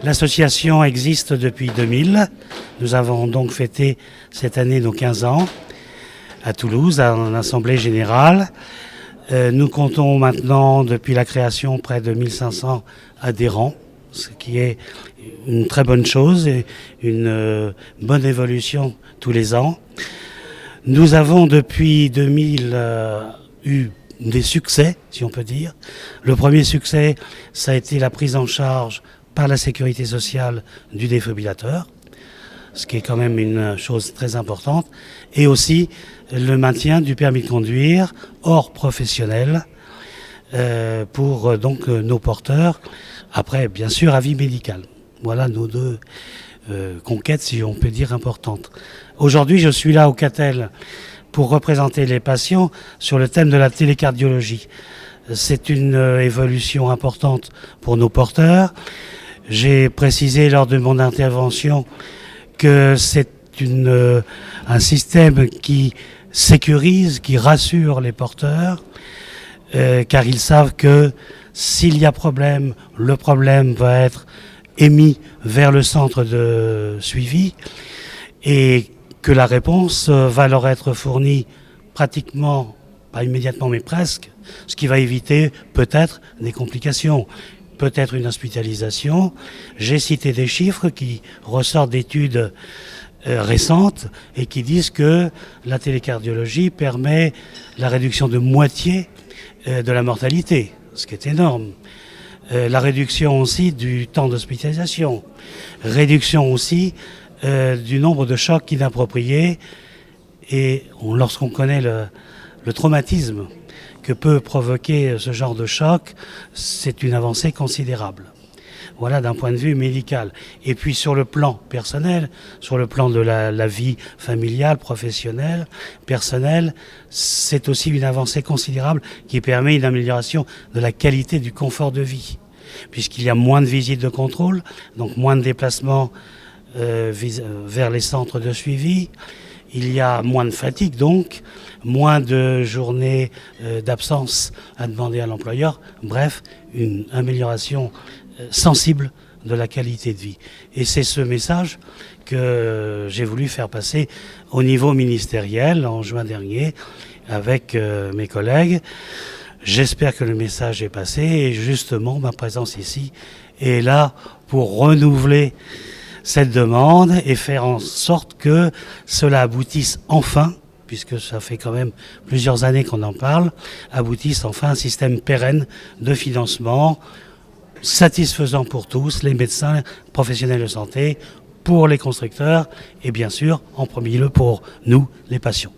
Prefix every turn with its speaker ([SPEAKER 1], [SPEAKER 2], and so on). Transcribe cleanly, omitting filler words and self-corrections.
[SPEAKER 1] L'association existe depuis 2000. Nous avons donc fêté cette année nos 15 ans à Toulouse, en assemblée générale. Nous comptons maintenant, depuis la création, près de 1500 adhérents, ce qui est une très bonne chose et une bonne évolution tous les ans. Nous avons depuis 2000 eu des succès, si on peut dire. Le premier succès, ça a été la prise en charge par la sécurité sociale du défibrillateur, ce qui est quand même une chose très importante, et aussi le maintien du permis de conduire hors professionnel pour donc nos porteurs, après bien sûr avis médical. Voilà nos deux conquêtes, si on peut dire, importantes. Aujourd'hui, je suis là au Catel pour représenter les patients sur le thème de la télécardiologie. C'est une évolution importante pour nos porteurs. J'ai précisé lors de mon intervention que c'est un système qui sécurise, qui rassure les porteurs, car ils savent que s'il y a problème, le problème va être émis vers le centre de suivi et que la réponse va leur être fournie pratiquement, pas immédiatement mais presque, ce qui va éviter peut-être des complications. Peut-être une hospitalisation. J'ai cité des chiffres qui ressortent d'études récentes et qui disent que la télécardiologie permet la réduction de moitié de la mortalité, ce qui est énorme. La réduction aussi du temps d'hospitalisation. Réduction aussi du nombre de chocs inappropriés. Et lorsqu'on connaît le traumatisme que peut provoquer ce genre de choc, c'est une avancée considérable. Voilà d'un point de vue médical. Et puis sur le plan personnel, sur le plan de la vie familiale, professionnelle, personnelle, c'est aussi une avancée considérable qui permet une amélioration de la qualité du confort de vie. Puisqu'il y a moins de visites de contrôle, donc moins de déplacements vers les centres de suivi. Il y a moins de fatigue donc, moins de journées d'absence à demander à l'employeur. Bref, une amélioration sensible de la qualité de vie. Et c'est ce message que j'ai voulu faire passer au niveau ministériel en juin dernier avec mes collègues. J'espère que le message est passé et justement ma présence ici est là pour renouveler cette demande et faire en sorte que cela aboutisse enfin, puisque ça fait quand même plusieurs années qu'on en parle, aboutisse enfin un système pérenne de financement satisfaisant pour tous, les médecins, les professionnels de santé, pour les constructeurs et bien sûr, en premier lieu pour nous, les patients.